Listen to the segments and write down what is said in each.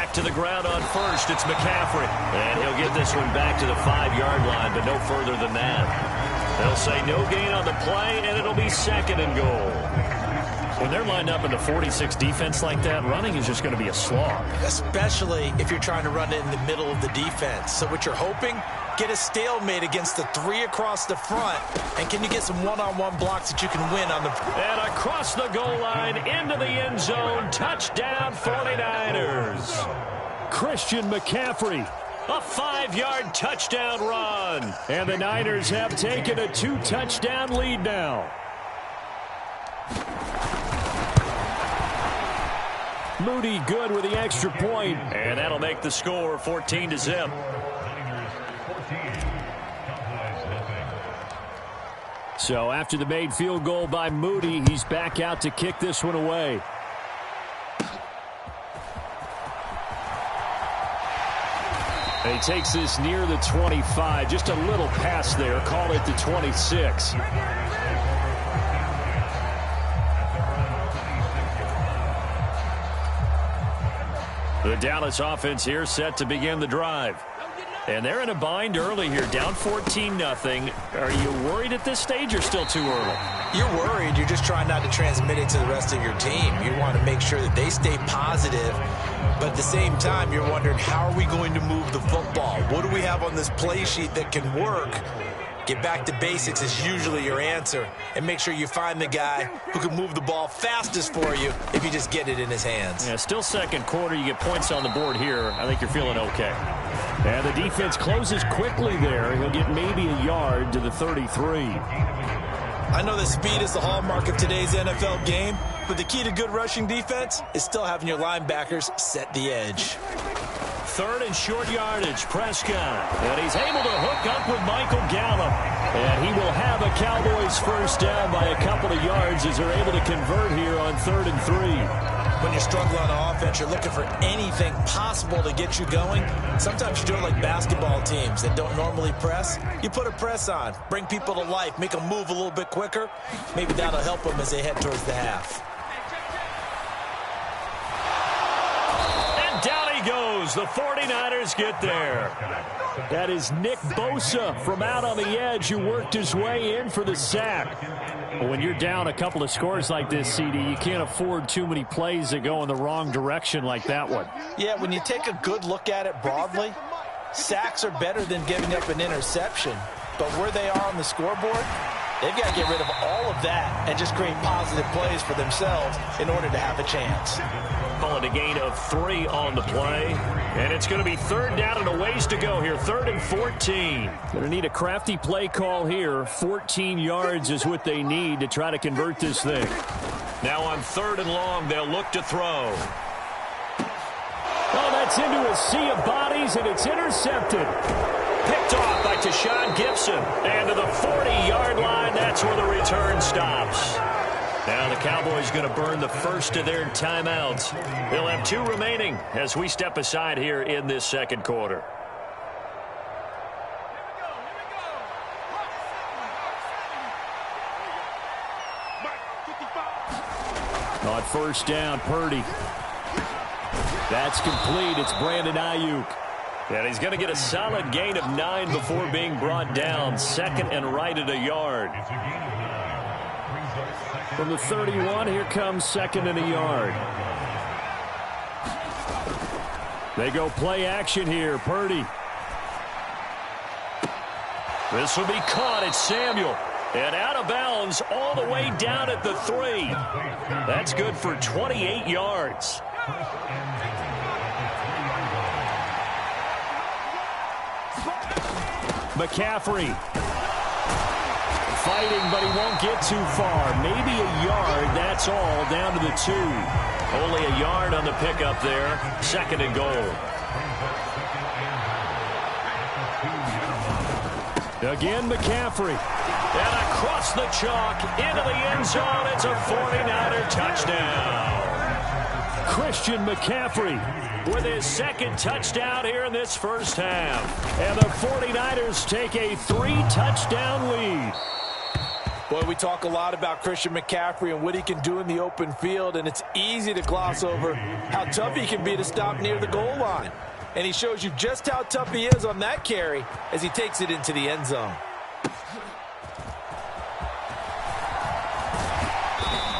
back to the ground on first. It's McCaffrey. And he'll get this one back to the 5-yard line, but no further than that. They'll say no gain on the play, and it'll be second and goal. When they're lined up in the 46 defense like that, running is just going to be a slog. Especially if you're trying to run it in the middle of the defense. So what you're hoping, get a stalemate against the 3 across the front. And can you get some one-on-one blocks that you can win on the... And across the goal line, into the end zone, touchdown 49ers. Christian McCaffrey, a 5-yard touchdown run. And the Niners have taken a 2-touchdown lead now. Moody good with the extra point, and that'll make the score 14-0. So after the made field goal by Moody, he's back out to kick this one away. And he takes this near the 25, just a little pass there, call it the 26. The Dallas offense here set to begin the drive. And they're in a bind early here, down 14-0. Are you worried at this stage or still too early? You're worried. You're just trying not to transmit it to the rest of your team. You want to make sure that they stay positive. But at the same time, you're wondering, how are we going to move the football? What do we have on this play sheet that can work? Get back to basics is usually your answer. And make sure you find the guy who can move the ball fastest for you if you just get it in his hands. Yeah, still second quarter. You get points on the board here. I think you're feeling okay. And the defense closes quickly there. He'll get maybe a yard to the 33. I know that speed is the hallmark of today's NFL game, but the key to good rushing defense is still having your linebackers set the edge. Third and short yardage, Prescott. And he's able to hook up with Michael Gallup. And he will have a Cowboys first down by a couple of yards as they're able to convert here on 3rd and 3. When you're struggling on offense, you're looking for anything possible to get you going. Sometimes you do it like basketball teams that don't normally press. You put a press on, bring people to life, make them move a little bit quicker. Maybe that'll help them as they head towards the half. Down he goes. The 49ers get there. That is Nick Bosa from out on the edge who worked his way in for the sack. When you're down a couple of scores like this, CD, you can't afford too many plays that go in the wrong direction like that one. Yeah, when you take a good look at it broadly, sacks are better than giving up an interception. But where they are on the scoreboard, they've got to get rid of all of that and just create positive plays for themselves in order to have a chance. Call it a gain of 3 on the play. And it's going to be 3rd down and a ways to go here. 3rd and 14. Going to need a crafty play call here. 14 yards is what they need to try to convert this thing. Now on 3rd and long, they'll look to throw. Oh, that's into a sea of bodies, and it's intercepted. Picked off by Tashawn Gibson. And to the 40-yard line, that's where the return stops. Now the Cowboys going to burn the first of their timeouts. They'll have 2 remaining as we step aside here in this second quarter. On first down, Purdy. That's complete. It's Brandon Ayuk. And he's going to get a solid gain of 9 before being brought down. 2nd and right at a yard. From the 31, here comes 2nd and a yard. They go play action here. Purdy. This will be caught. It's Samuel. And out of bounds all the way down at the 3. That's good for 28 yards. McCaffrey. Fighting, but he won't get too far. Maybe a yard, that's all, down to the 2. Only a yard on the pickup there. 2nd and goal. Again, McCaffrey. And across the chalk, into the end zone. It's a 49er touchdown. Christian McCaffrey with his 2nd touchdown here in this first half. And the 49ers take a 3-touchdown lead. Boy, we talk a lot about Christian McCaffrey and what he can do in the open field, and it's easy to gloss over how tough he can be to stop near the goal line. And he shows you just how tough he is on that carry as he takes it into the end zone.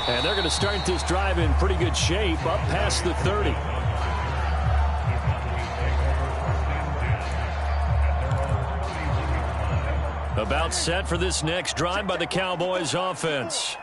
And they're going to start this drive in pretty good shape, up past the 30. About set for this next drive by the Cowboys offense.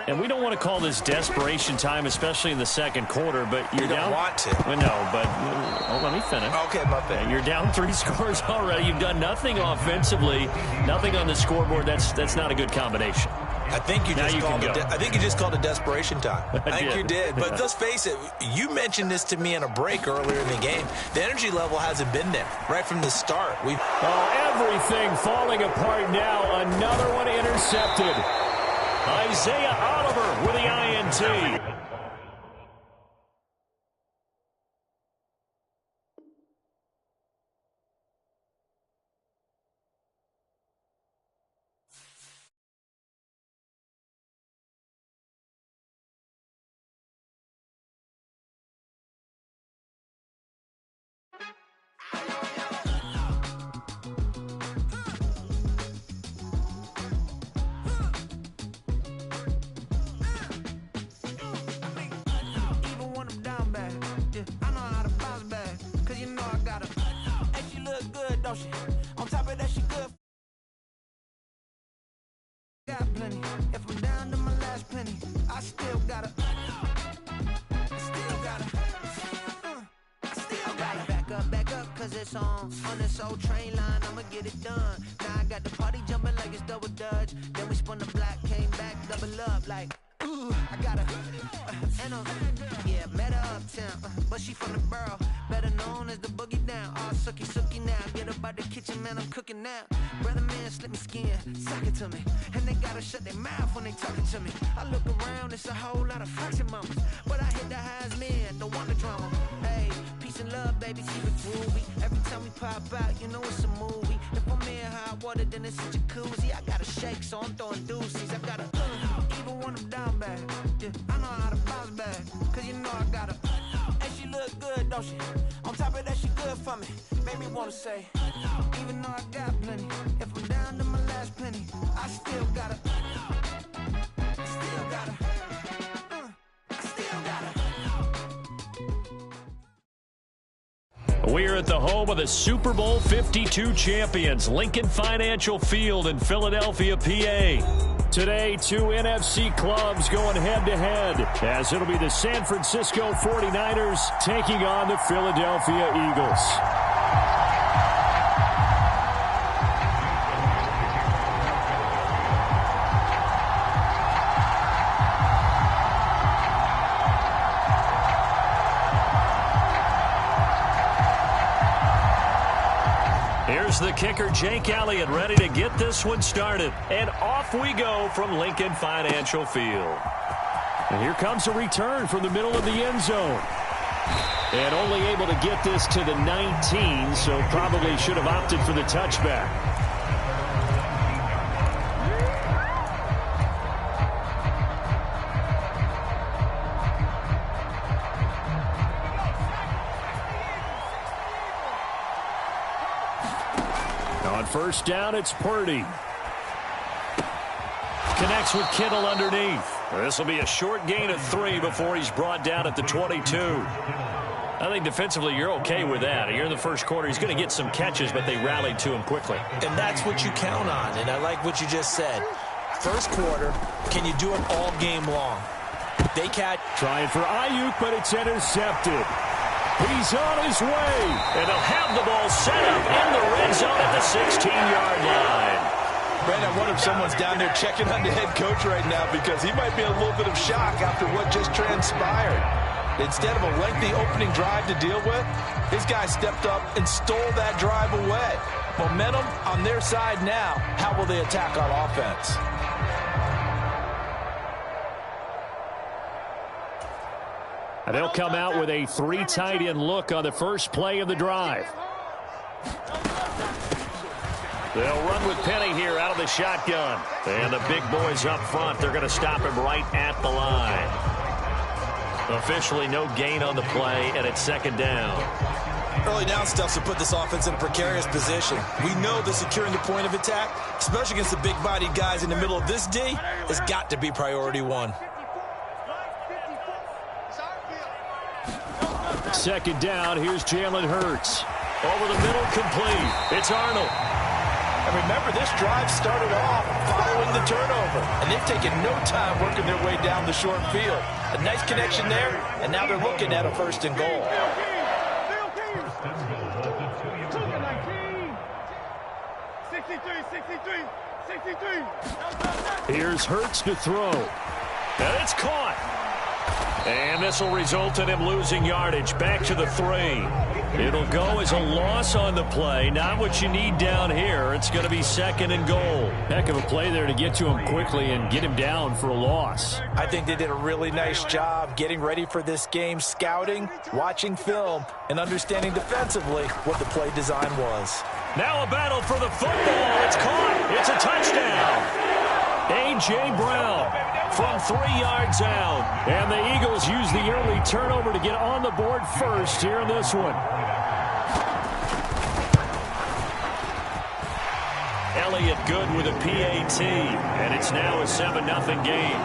And we don't want to call this desperation time, especially in the second quarter, but you're down. You don't want to. Well, no, but let me finish. Okay, my bad. You're down 3 scores already. You've done nothing offensively, nothing on the scoreboard. That's not a good combination. I think you just called it desperation time. I think you did. But let's face it, you mentioned this to me in a break earlier in the game. The energy level hasn't been there right from the start. Everything falling apart now. Another one intercepted. Isaiah Oliver with the INT. On top of that, she good. Got plenty. If I'm down to my last penny, I still gotta. Back up, cause it's on this old train line, I'ma get it done. Now I got the party jumping like it's double dutch. Then we spun the block, came back, double up like, ooh, I gotta, yeah, met her uptown, but she from the borough, better known as the boogie down. All sookie now, get up out the kitchen, man, I'm cooking now. Brother man, slip me skin, suck it to me, and they gotta shut their mouth when they talking to me. I look around, it's a whole lot of foxy mamas, but I hit the highs men, don't want the drama. Hey, peace and love, baby, keep it groovy. Every time we pop out, you know it's a movie. If I'm in hot water, then it's a jacuzzi. I gotta shake, so I'm throwing deuces. I gotta, even when I'm down bad, yeah, I know how to bounce back, cause you know I gotta, and she look good, don't she? On top of that, she good for me, made me wanna say, even though I got plenty, if I'm down to my last penny, I still gotta, We're at the home of the Super Bowl 52 champions, Lincoln Financial Field in Philadelphia, PA. Today, 2 NFC clubs going head-to-head, as it'll be the San Francisco 49ers taking on the Philadelphia Eagles. Here's the kicker, Jake Elliott, ready to get this one started. And off we go from Lincoln Financial Field. And here comes a return from the middle of the end zone. And only able to get this to the 19, so probably should have opted for the touchback. On first down, it's Purdy. Connects with Kittle underneath. This will be a short gain of 3 before he's brought down at the 22. I think defensively you're okay with that. You're in the first quarter. He's going to get some catches, but they rallied to him quickly. And that's what you count on, and I like what you just said. First quarter, can you do it all game long? They catch. Trying for Ayuk, but it's intercepted. He's on his way, and they'll have the ball set up in the red zone at the 16-yard line. Brandon, I wonder if someone's down there checking on the head coach right now, because he might be in a little bit of shock after what just transpired. Instead of a lengthy opening drive to deal with, his guy stepped up and stole that drive away. Momentum on their side now. How will they attack on offense? They'll come out with a 3 tight end look on the first play of the drive. They'll run with Penny here out of the shotgun. And the big boys up front, they're going to stop him right at the line. Officially no gain on the play, and it's second down. Early down stuff to put this offense in a precarious position. We know that securing the point of attack, especially against the big-bodied guys in the middle of this D, has got to be priority one. Second down, here's Jalen Hurts. Over the middle, complete. It's Arnold. And remember, this drive started off following the turnover, and they've taken no time working their way down the short field. A nice connection there, and now they're looking at a first and goal. Here's Hurts to throw. And it's caught. And this will result in him losing yardage. Back to the 3. It'll go as a loss on the play. Not what you need down here. It's going to be second and goal. Heck of a play there to get to him quickly and get him down for a loss. I think they did a really nice job getting ready for this game, scouting, watching film, and understanding defensively what the play design was. Now a battle for the football. It's caught. It's a touchdown. A.J. Brown from 3 yards out. And the Eagles use the early turnover to get on the board first here in this one. Elliott good with a PAT. And it's now a 7-0 game.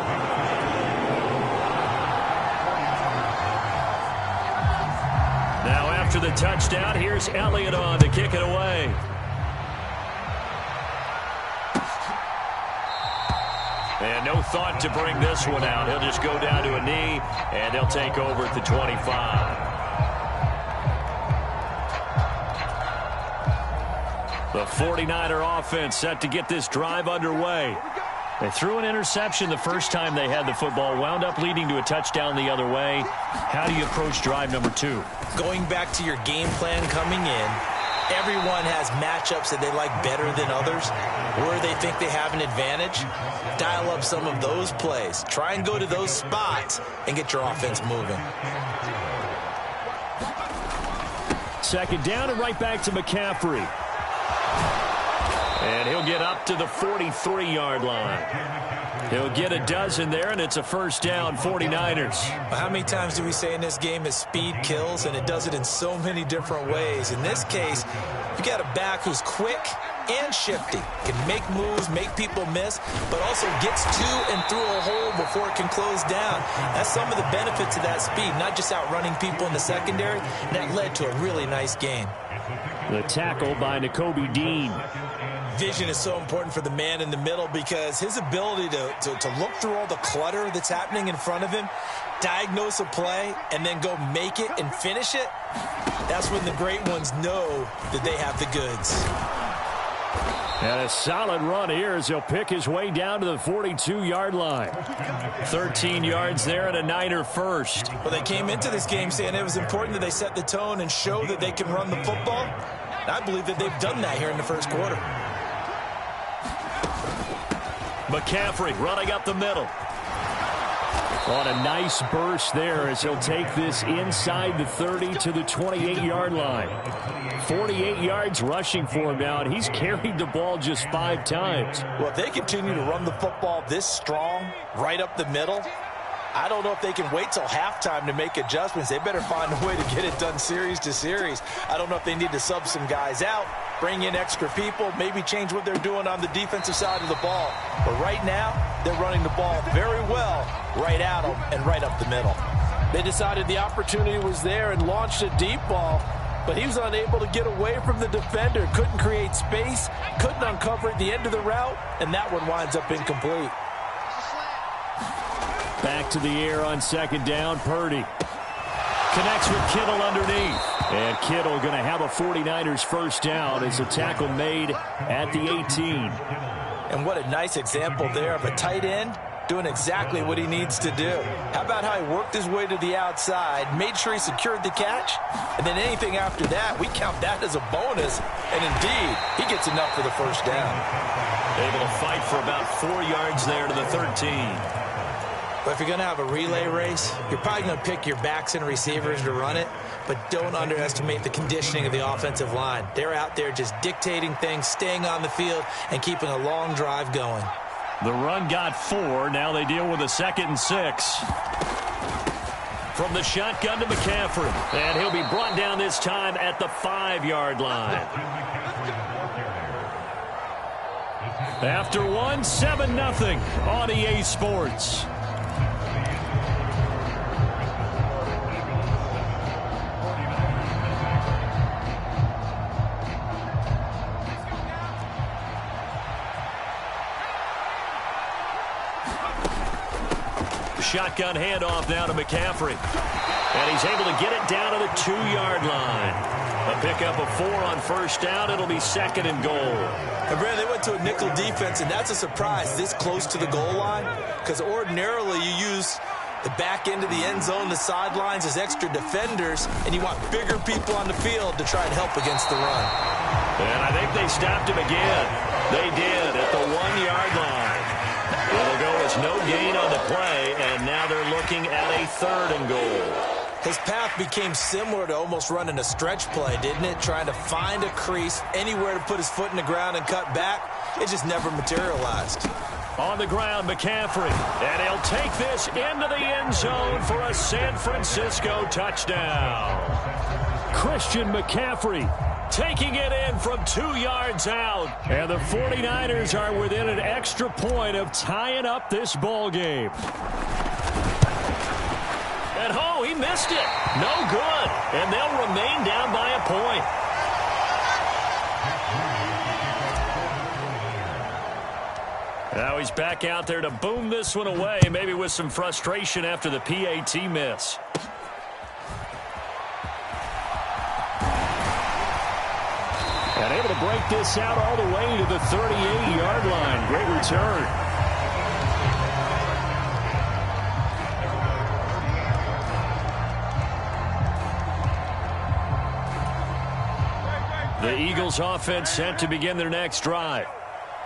Now after the touchdown, here's Elliott on to kick it away. And no thought to bring this one out. He'll just go down to a knee, and he'll take over at the 25. The 49er offense set to get this drive underway. They threw an interception the first time they had the football, wound up leading to a touchdown the other way. How do you approach drive number 2? Going back to your game plan coming in, everyone has matchups that they like better than others, where they think they have an advantage. Dial up some of those plays. Try and go to those spots and get your offense moving. Second down and right back to McCaffrey. And he'll get up to the 43-yard line. He'll get a dozen there, and it's a first down, 49ers. How many times do we say in this game is speed kills, and it does it in so many different ways. In this case, you got a back who's quick and shifty, can make moves, make people miss, but also gets to and through a hole before it can close down. That's some of the benefits of that speed, not just outrunning people in the secondary, and that led to a really nice game. The tackle by Nakobe Dean. Vision is so important for the man in the middle because his ability to look through all the clutter that's happening in front of him, diagnose a play, and then go make it and finish it, that's when the great ones know that they have the goods. And a solid run here as he'll pick his way down to the 42-yard line. 13 yards there and a Niner first. Well, they came into this game saying it was important that they set the tone and show that they can run the football. I believe that they've done that here in the first quarter. McCaffrey running up the middle. On a nice burst there as he'll take this inside the 30 to the 28-yard line. 48 yards rushing for him now, and he's carried the ball just 5 times. Well, if they continue to run the football this strong, right up the middle, I don't know if they can wait till halftime to make adjustments. They better find a way to get it done series to series. I don't know if they need to sub some guys out, bring in extra people, maybe change what they're doing on the defensive side of the ball. But right now, they're running the ball very well right at them and right up the middle. They decided the opportunity was there and launched a deep ball, but he was unable to get away from the defender, couldn't create space, couldn't uncover at the end of the route, and that one winds up incomplete. Back to the air on second down, Purdy. Connects with Kittle underneath. And Kittle going to have a 49ers first down as a tackle made at the 18. And what a nice example there of a tight end doing exactly what he needs to do. How about how he worked his way to the outside, made sure he secured the catch, and then anything after that, we count that as a bonus. And indeed, he gets enough for the first down. Able to fight for about 4 yards there to the 13. But if you're going to have a relay race, you're probably going to pick your backs and receivers to run it, but don't underestimate the conditioning of the offensive line. They're out there just dictating things, staying on the field, and keeping a long drive going. The run got 4. Now they deal with a 2nd and 6. From the shotgun to McCaffrey. And he'll be brought down this time at the 5-yard line. After 1, 7-0 on EA Sports. Shotgun handoff now to McCaffrey. And he's able to get it down to the 2-yard line. A pickup of 4 on first down. It'll be 2nd and goal. And Brandon, they went to a nickel defense, and that's a surprise this close to the goal line, because ordinarily you use the back end of the end zone, the sidelines as extra defenders, and you want bigger people on the field to try and help against the run. And I think they stopped him again. They did at the 1-yard line. It'll go as no gain on the play, and now they're looking at a 3rd and goal. His path became similar to almost running a stretch play, didn't it? Trying to find a crease, anywhere to put his foot in the ground and cut back. It just never materialized. On the ground, McCaffrey, and he'll take this into the end zone for a San Francisco touchdown. Christian McCaffrey taking it in from 2 yards out. And the 49ers are within an extra point of tying up this ball game. And oh, he missed it. No good. And they'll remain down by a point. Now he's back out there to boom this one away, maybe with some frustration after the PAT miss. And able to break this out all the way to the 38-yard line. Great return. The Eagles offense set to begin their next drive.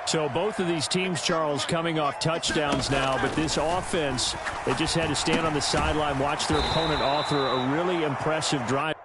So both of these teams, Charles, coming off touchdowns now, but this offense, they just had to stand on the sideline, watch their opponent author a really impressive drive.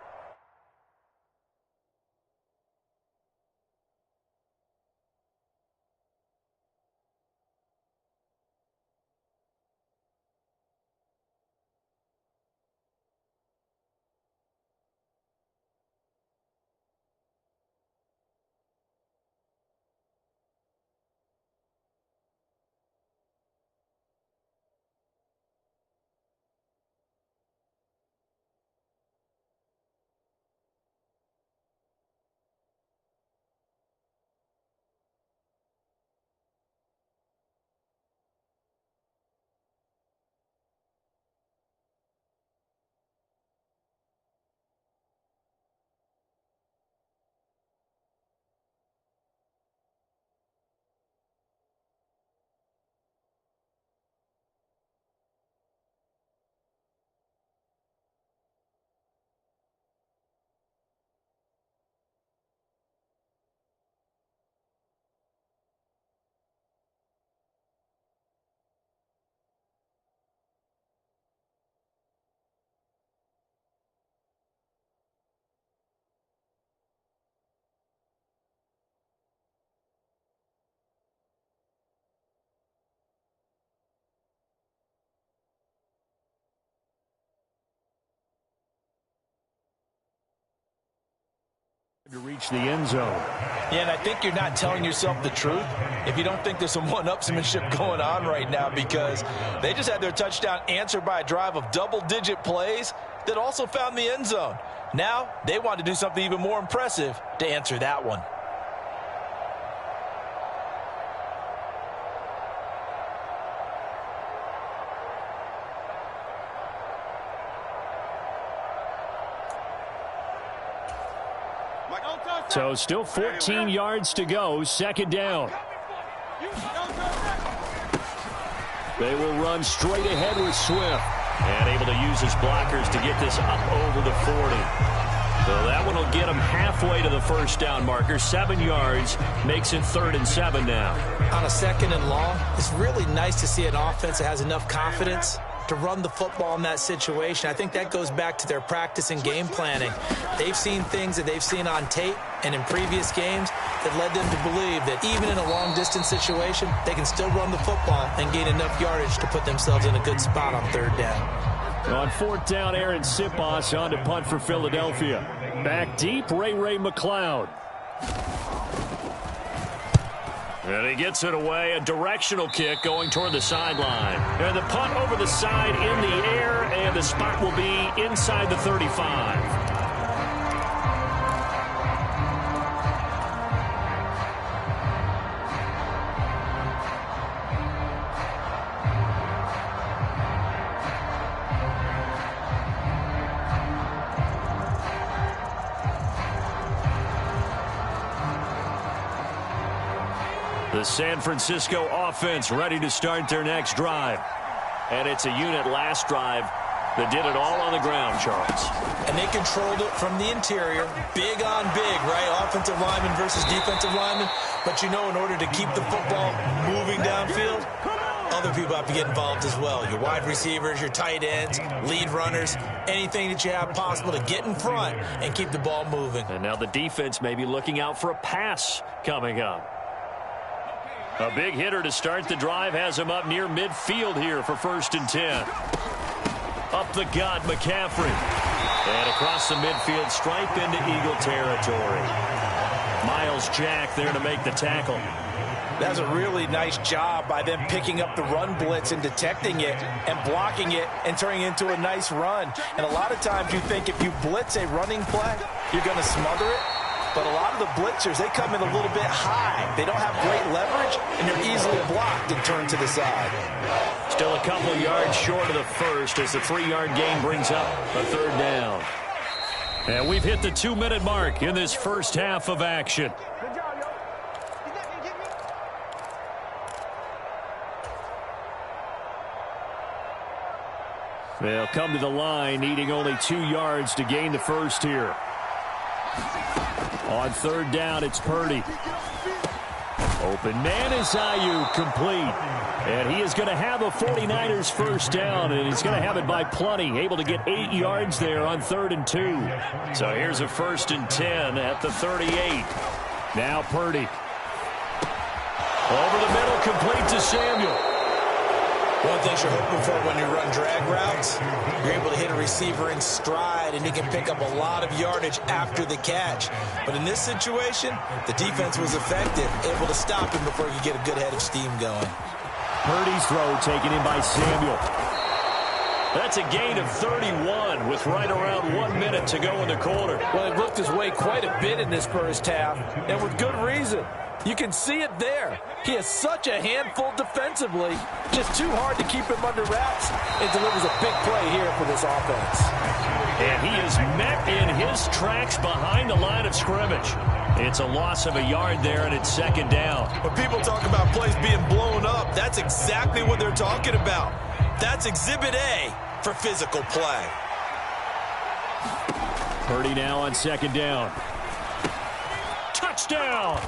To reach the end zone. Yeah, and I think you're not telling yourself the truth if you don't think there's some one-upsmanship going on right now, because they just had their touchdown answered by a drive of double-digit plays that also found the end zone. Now they want to do something even more impressive to answer that one. So still 14 yards to go, 2nd down. They will run straight ahead with Swift. And able to use his blockers to get this up over the 40. So that one will get him halfway to the first down marker. 7 yards makes it 3rd and 7 now. On a 2nd and long, it's really nice to see an offense that has enough confidence to run the football in that situation. I think that goes back to their practice and game planning. They've seen things that they've seen on tape and in previous games that led them to believe that even in a long-distance situation, they can still run the football and gain enough yardage to put themselves in a good spot on third down. On fourth down, Aaron Sipos on to punt for Philadelphia. Back deep, Ray McLeod. And he gets it away, a directional kick going toward the sideline. And the punt over the side in the air, and the spot will be inside the 35. The San Francisco offense ready to start their next drive. And it's a unit last drive that did it all on the ground, Charles. And they controlled it from the interior. Big on big, right? Offensive lineman versus defensive lineman. But you know, in order to keep the football moving downfield, other people have to get involved as well. Your wide receivers, your tight ends, lead runners, anything that you have possible to get in front and keep the ball moving. And now the defense may be looking out for a pass coming up. A big hitter to start the drive has him up near midfield here for 1st and 10. Up the gut, McCaffrey. And across the midfield stripe into Eagle territory. Miles Jack there to make the tackle. That's a really nice job by them picking up the run blitz and detecting it and blocking it and turning it into a nice run. And a lot of times you think if you blitz a running play, you're going to smother it. But a lot of the blitzers, they come in a little bit high. They don't have great leverage, and they're easily blocked and turned to the side. Still a couple yards short of the first as the 3-yard gain brings up a 3rd down. And we've hit the 2-minute mark in this first half of action. They'll come to the line, needing only 2 yards to gain the first here. On 3rd down, it's Purdy. Open man is Ayuk, complete. And he is going to have a 49ers first down, and he's going to have it by plenty. Able to get 8 yards there on 3rd and 2. So here's a 1st and 10 at the 38. Now Purdy. Over the middle, complete to Samuel. One thing you're hoping for when you run drag routes, you're able to hit a receiver in stride, and he can pick up a lot of yardage after the catch. But in this situation, the defense was effective, able to stop him before he could get a good head of steam going. Purdy's throw taken in by Samuel. That's a gain of 31 with right around 1 minute to go in the quarter. Well, it looked his way quite a bit in this first half, and with good reason. You can see it there. He is such a handful defensively. Just too hard to keep him under wraps. It delivers a big play here for this offense. And he is met in his tracks behind the line of scrimmage. It's a loss of a yard there, and it's 2nd down. When people talk about plays being blown up, that's exactly what they're talking about. That's Exhibit A for physical play. Purdy now on 2nd down. Touchdown!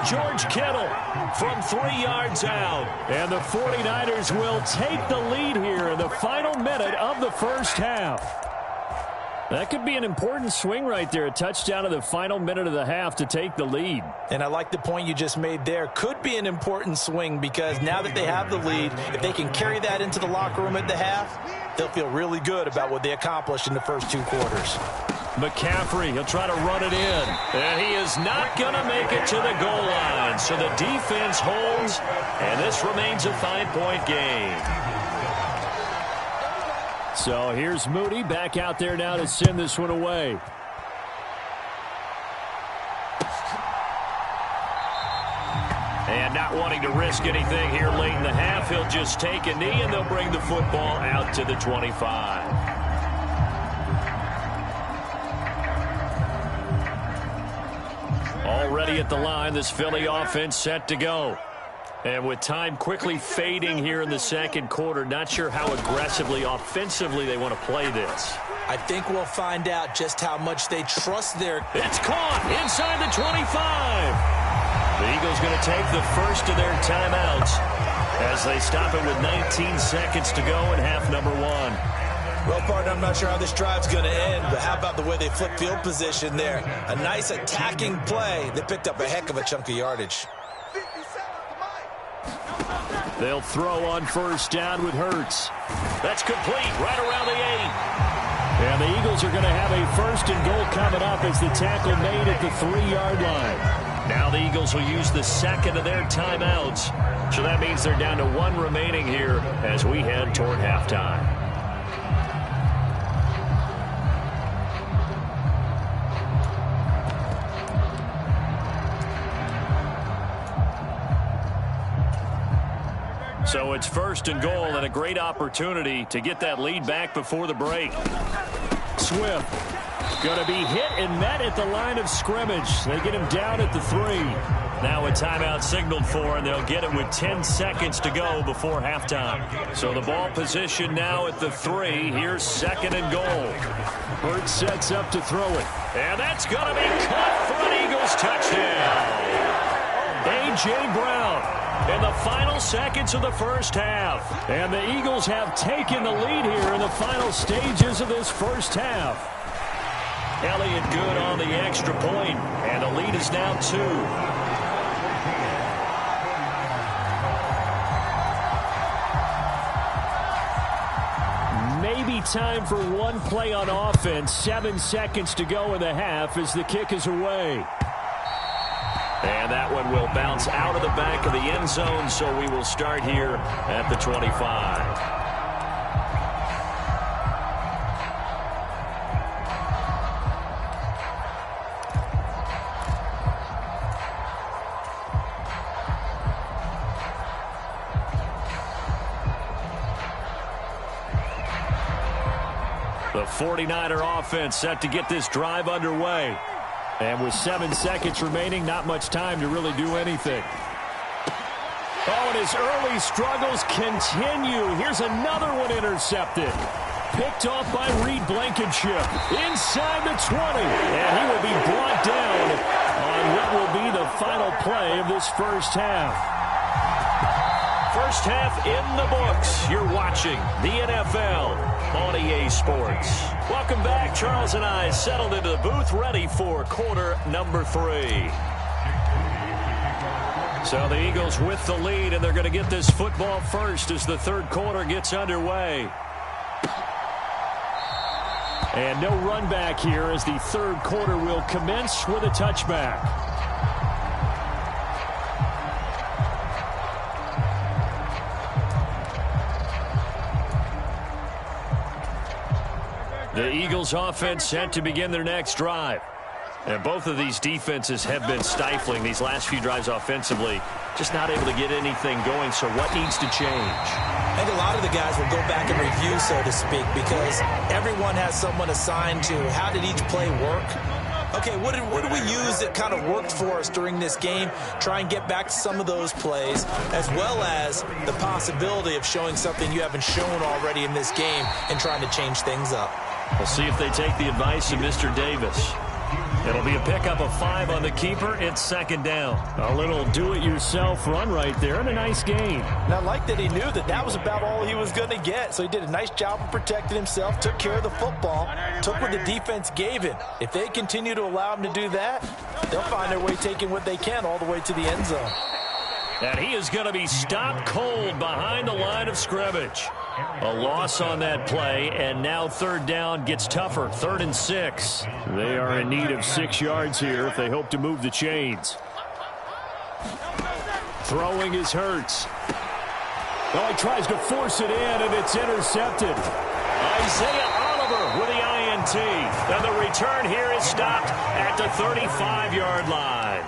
George Kittle from 3 yards out. And the 49ers will take the lead here in the final minute of the first half. That could be an important swing right there. A touchdown in the final minute of the half to take the lead. And I like the point you just made there. Could be an important swing because now that they have the lead, if they can carry that into the locker room at the half, they'll feel really good about what they accomplished in the first 2 quarters. McCaffrey, he'll try to run it in. And he is not going to make it to the goal line. So the defense holds, and this remains a 5-point game. So here's Moody back out there now to send this one away. And not wanting to risk anything here late in the half, he'll just take a knee, and they'll bring the football out to the 25. Already at the line, this Philly offense set to go. And with time quickly fading here in the second quarter, not sure how aggressively, offensively they want to play this. I think we'll find out just how much they trust their... It's caught inside the 25. The Eagles going to take the first of their timeouts as as they stop it with 19 seconds to go in half number one. Well, partner, I'm not sure how this drive's going to end, but how about the way they flip field position there? A nice attacking play. They picked up a heck of a chunk of yardage. They'll throw on first down with Hurts. That's complete right around the 8. And the Eagles are going to have a first and goal coming up as the tackle made at the 3-yard line. Now the Eagles will use the second of their timeouts. So that means they're down to 1 remaining here as we head toward halftime. So it's first and goal and a great opportunity to get that lead back before the break. Swift going to be hit and met at the line of scrimmage. They get him down at the 3. Now a timeout signaled for, and they'll get it with 10 seconds to go before halftime. So the ball position now at the 3. Here's second and goal. Hurts sets up to throw it. And that's going to be caught for an Eagles touchdown. A.J. Brown in the final seconds of the first half. And the Eagles have taken the lead here in the final stages of this first half. Elliott good on the extra point, and the lead is now 2. Maybe time for one play on offense. 7 seconds to go in the half as the kick is away. And that one will bounce out of the back of the end zone, so we will start here at the 25. The 49er offense set to get this drive underway. And with 7 seconds remaining, not much time to really do anything. Oh, and his early struggles continue. Here's another one intercepted. Picked off by Reed Blankenship. Inside the 20. And he will be brought down on what will be the final play of this first half. First half in the books. You're watching the NFL on EA Sports. Welcome back. Charles and I settled into the booth, ready for quarter number 3. So the Eagles with the lead, and they're going to get this football first as the third quarter gets underway. And no run back here as the third quarter will commence with a touchback. The Eagles offense set to begin their next drive. And both of these defenses have been stifling these last few drives offensively. Just not able to get anything going, so what needs to change? I think a lot of the guys will go back and review, so to speak, because everyone has someone assigned to how did each play work. Okay, what did we use that kind of worked for us during this game? Try and get back to some of those plays, as well as the possibility of showing something you haven't shown already in this game and trying to change things up. We'll see if they take the advice of Mr. Davis. It'll be a pickup of 5 on the keeper. It's second down. A little do-it-yourself run right there and a nice gain. And I like that he knew that that was about all he was going to get. So he did a nice job of protecting himself, took care of the football, took what the defense gave him. If they continue to allow him to do that, they'll find their way taking what they can all the way to the end zone. And he is going to be stopped cold behind the line of scrimmage. A loss on that play, and now third down gets tougher. 3rd and 6. They are in need of 6 yards here if they hope to move the chains. Throwing is Hurts. Oh, he tries to force it in, and it's intercepted. Isaiah Oliver with the INT. And the return here is stopped at the 35-yard line.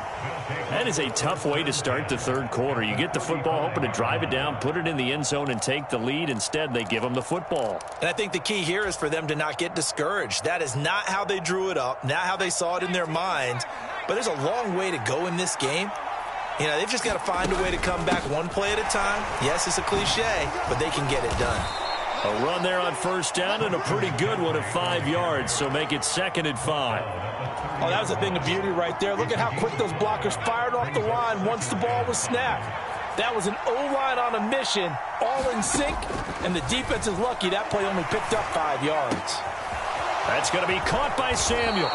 That is a tough way to start the third quarter. You get the football, hoping to drive it down, put it in the end zone, and take the lead. Instead, they give them the football. And I think the key here is for them to not get discouraged. That is not how they drew it up, not how they saw it in their minds. But there's a long way to go in this game. You know, they've just got to find a way to come back one play at a time. Yes, it's a cliche, but they can get it done. A run there on first down and a pretty good one at 5 yards, so make it 2nd and 5. Oh, that was a thing of beauty right there. Look at how quick those blockers fired off the line once the ball was snapped. That was an O-line on a mission, all in sync, and the defense is lucky that play only picked up 5 yards. That's going to be caught by Samuel.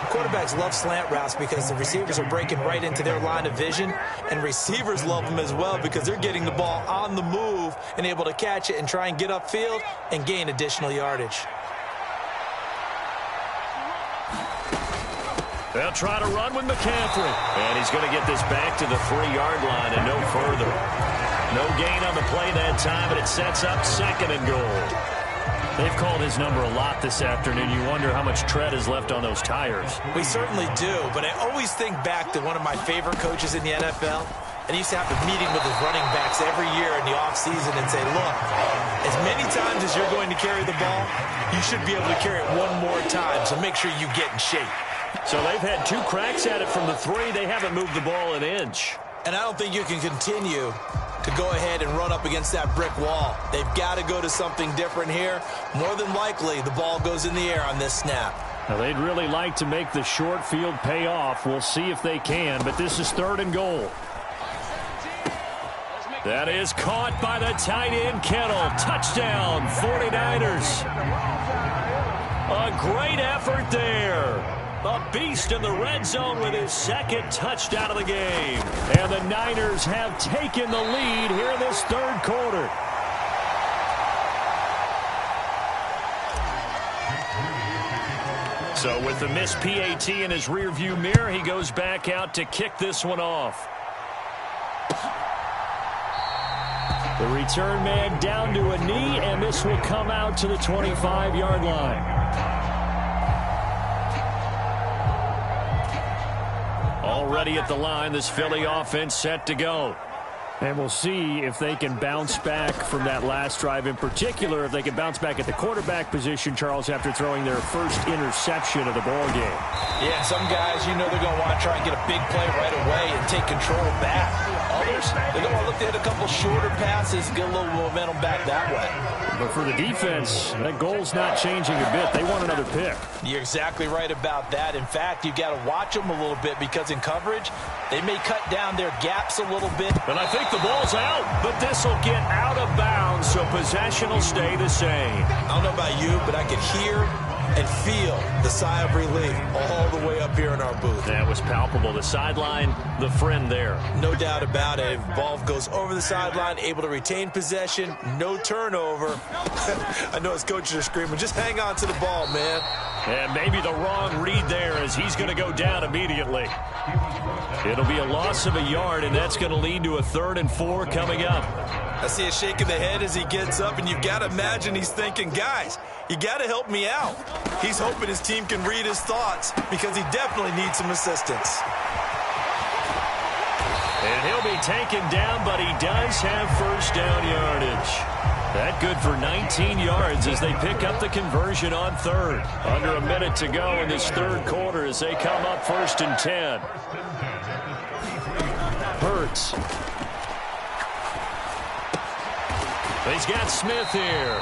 Quarterbacks love slant routes because the receivers are breaking right into their line of vision, and receivers love them as well because they're getting the ball on the move and able to catch it and try and get upfield and gain additional yardage. They'll try to run with McCaffrey. And he's going to get this back to the 3-yard line and no further. No gain on the play that time, but it sets up 2nd and goal. They've called his number a lot this afternoon. You wonder how much tread is left on those tires. We certainly do, but I always think back to one of my favorite coaches in the NFL. And he used to have a meeting with his running backs every year in the offseason and say, look, as many times as you're going to carry the ball, you should be able to carry it one more time, so make sure you get in shape. So they've had 2 cracks at it from the 3. They haven't moved the ball an inch. And I don't think you can continue to go ahead and run up against that brick wall. They've got to go to something different here. More than likely, the ball goes in the air on this snap. Now, they'd really like to make the short field pay off. We'll see if they can, but this is 3rd and goal. That is caught by the tight end, Kittle. Touchdown, 49ers. A great effort there. A beast in the red zone with his 2nd touchdown of the game. And the Niners have taken the lead here in this 3rd quarter. So with the missed PAT in his rearview mirror, he goes back out to kick this one off. The return man down to a knee, and this will come out to the 25-yard line. Already at the line, this Philly offense set to go. And we'll see if they can bounce back from that last drive. In particular, if they can bounce back at the quarterback position, Charles, after throwing their first interception of the ball game. Yeah, some guys, you know they're going to want to try and get a big play right away and take control back. Others, they're going to look to hit a couple shorter passes, get a little momentum back that way. But for the defense, that goal's not changing a bit. They want another pick. You're exactly right about that. In fact, you've got to watch them a little bit because in coverage, they may cut down their gaps a little bit. And I think the ball's out, but this will get out of bounds, so possession will stay the same. I don't know about you, but I could hear and feel the sigh of relief all the way up here in our booth. That was palpable. The sideline, the friend there. No doubt about it. Ball goes over the sideline, able to retain possession, no turnover. I know his coaches are screaming, just hang on to the ball, man. And maybe the wrong read there as he's going to go down immediately. It'll be a loss of a yard, and that's going to lead to a 3rd and 4 coming up. I see a shake of the head as he gets up, and you've got to imagine he's thinking, guys, you got to help me out. He's hoping his team can read his thoughts because he definitely needs some assistance. And he'll be taken down, but he does have first down yardage. That good for 19 yards as they pick up the conversion on 3rd. Under a minute to go in this 3rd quarter as they come up 1st and 10. Hurts. He's got Smith here.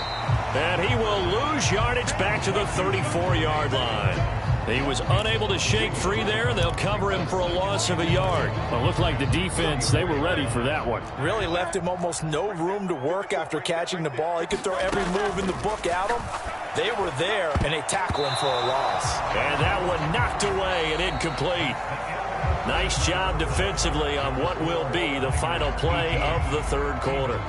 And he will lose yardage back to the 34-yard line. He was unable to shake free there, and they'll cover him for a loss of a yard. Well, it looked like the defense, they were ready for that one. Really left him almost no room to work after catching the ball. He could throw every move in the book at him. They were there, and they tackle him for a loss. And that one knocked away and incomplete. Nice job defensively on what will be the final play of the 3rd quarter.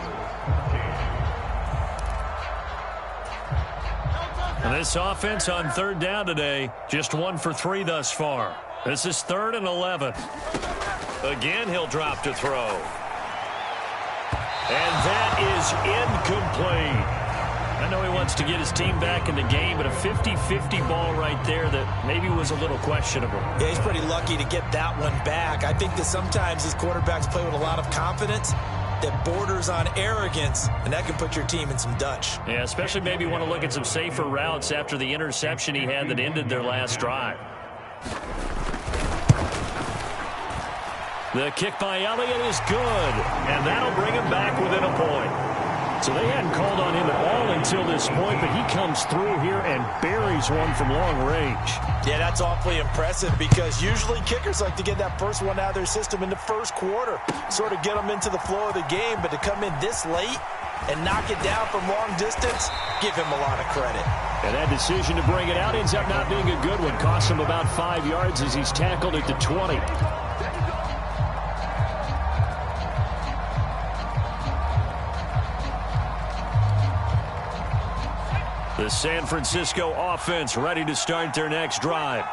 And this offense on 3rd down today, just 1 for 3 thus far. This is 3rd and 11. Again, he'll drop to throw. And that is incomplete. I know he wants to get his team back in the game, but a 50-50 ball right there that maybe was a little questionable. Yeah, he's pretty lucky to get that one back. I think that sometimes his quarterbacks play with a lot of confidence that borders on arrogance, and that can put your team in some Dutch. Yeah, especially maybe want to look at some safer routes after the interception he had that ended their last drive. The kick by Elliott is good, and that'll bring him back within a point. So they hadn't called on him at all until this point, but he comes through here and buries one from long range. Yeah, that's awfully impressive because usually kickers like to get that first one out of their system in the first quarter, sort of get them into the flow of the game, but to come in this late and knock it down from long distance, give him a lot of credit. And that decision to bring it out ends up not being a good one. Costs him about 5 yards as he's tackled at the 20. The San Francisco offense ready to start their next drive.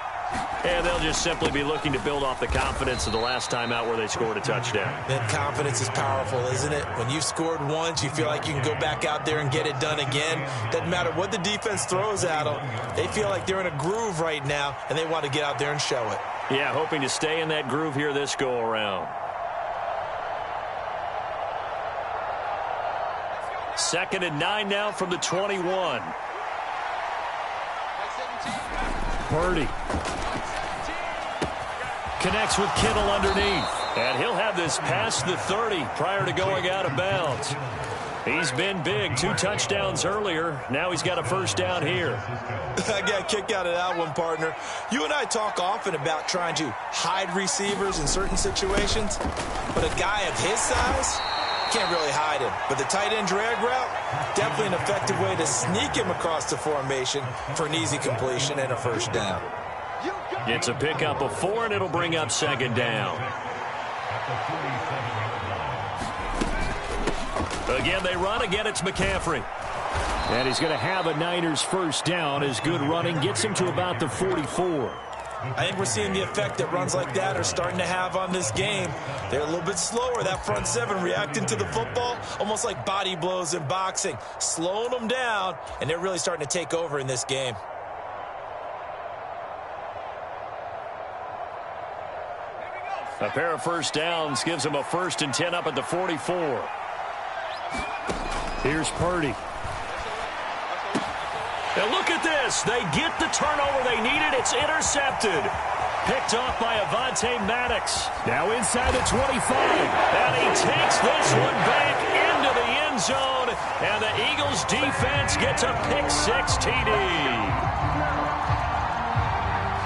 And they'll just simply be looking to build off the confidence of the last time out where they scored a touchdown. Then confidence is powerful, isn't it? When you've scored once, you feel like you can go back out there and get it done again. Doesn't matter what the defense throws at them. They feel like they're in a groove right now, and they want to get out there and show it. Yeah, hoping to stay in that groove here this go-around. 2nd and 9 now from the 21. Purdy connects with Kittle underneath. And he'll have this past the 30 prior to going out of bounds. He's been big. 2 touchdowns earlier. Now he's got a first down here. I got a kick out of that one, partner. You and I talk often about trying to hide receivers in certain situations. But a guy of his size can't really hide him. But the tight end drag route, definitely an effective way to sneak him across the formation for an easy completion and a first down. It's a pickup of 4, and it'll bring up 2nd down. Again, they run. Again, it's McCaffrey. And he's going to have a Niners first down as good running gets him to about the 44. I think we're seeing the effect that runs like that are starting to have on this game. They're a little bit slower, that front 7 reacting to the football, almost like body blows in boxing, slowing them down, and they're really starting to take over in this game. A pair of first downs gives them a 1st and 10 up at the 44. Here's Purdy. And look at this. They get the turnover they needed. It's intercepted. Picked off by Avonte Maddox. Now inside the 25. And he takes this one back into the end zone. And the Eagles defense gets a pick-6 TD.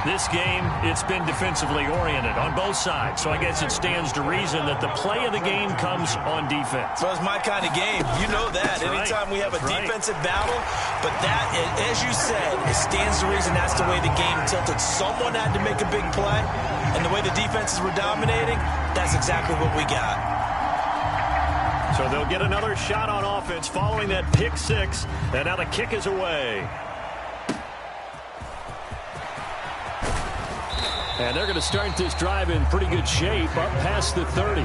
This game, it's been defensively oriented on both sides, so I guess it stands to reason that the play of the game comes on defense. Well, it's my kind of game. You know that. Anytime we have a defensive battle, but that, as you said, it stands to reason that's the way the game tilted. Someone had to make a big play, and the way the defenses were dominating, that's exactly what we got. So they'll get another shot on offense following that pick-6, and now the kick is away. And they're going to start this drive in pretty good shape up past the 30.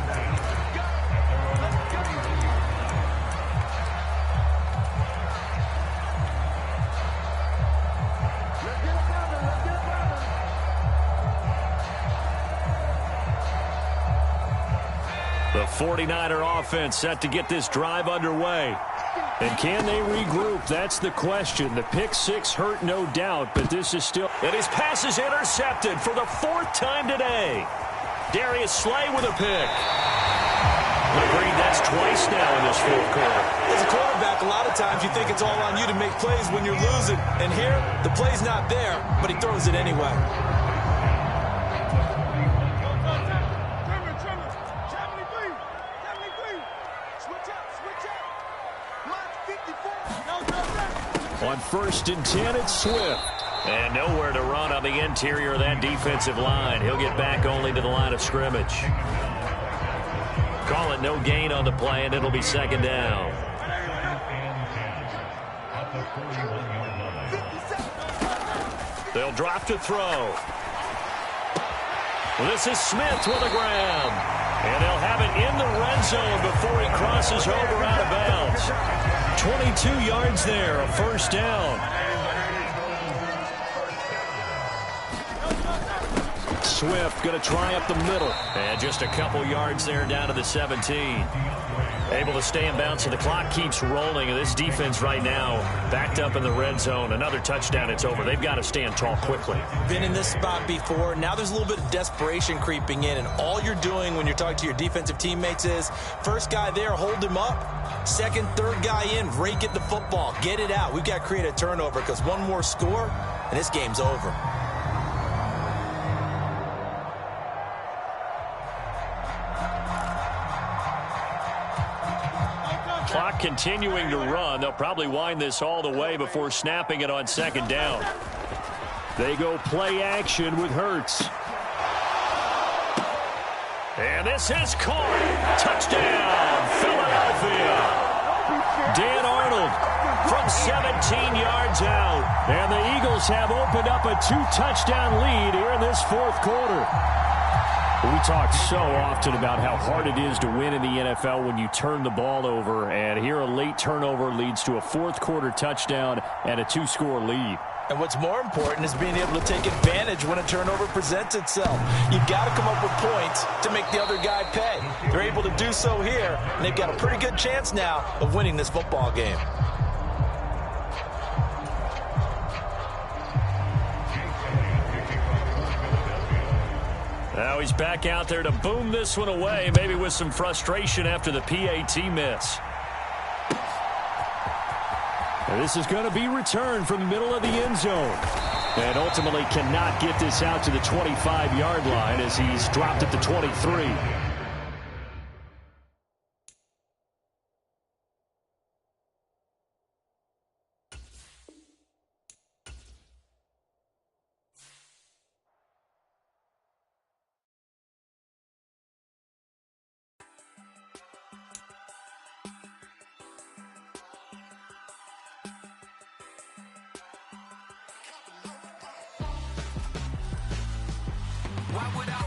The 49er offense set to get this drive underway. And can they regroup? That's the question. The pick-6 hurt, no doubt, but this is still... And his pass is intercepted for the 4th time today. Darius Slay with a pick. Agreed, that's twice now in this 4th quarter. As a quarterback, a lot of times you think it's all on you to make plays when you're losing. And here, the play's not there, but he throws it anyway. On 1st and 10, it's Swift. And nowhere to run on the interior of that defensive line. He'll get back only to the line of scrimmage. Call it no gain on the play, and it'll be 2nd down. They'll drop to throw. This is Smith with a grab. And they'll have it in the red zone before he crosses over out of bounds. 22 yards there, a 1st down. Swift going to try up the middle. And just a couple yards there down to the 17. Able to stay in bounds, so the clock keeps rolling. And this defense right now backed up in the red zone. Another touchdown, it's over. They've got to stand tall quickly. Been in this spot before. Now there's a little bit of desperation creeping in, and all you're doing when you're talking to your defensive teammates is first guy there, hold him up. Second, third guy in, rake at the football. Get it out. We've got to create a turnover because one more score, and this game's over. Clock continuing to run. They'll probably wind this all the way before snapping it on second down. They go play action with Hurts. And this is caught. Touchdown, Philadelphia. Dan Arnold from 17 yards out. And the Eagles have opened up a 2-touchdown lead here in this fourth quarter. We talk so often about how hard it is to win in the NFL when you turn the ball over, and here a late turnover leads to a fourth-quarter touchdown and a 2-score lead. And what's more important is being able to take advantage when a turnover presents itself. You've got to come up with points to make the other guy pay. They're able to do so here, and they've got a pretty good chance now of winning this football game. Now he's back out there to boom this one away, maybe with some frustration after the PAT miss. And this is going to be returned from the middle of the end zone. And ultimately cannot get this out to the 25-yard line as he's dropped at the 23. Why would I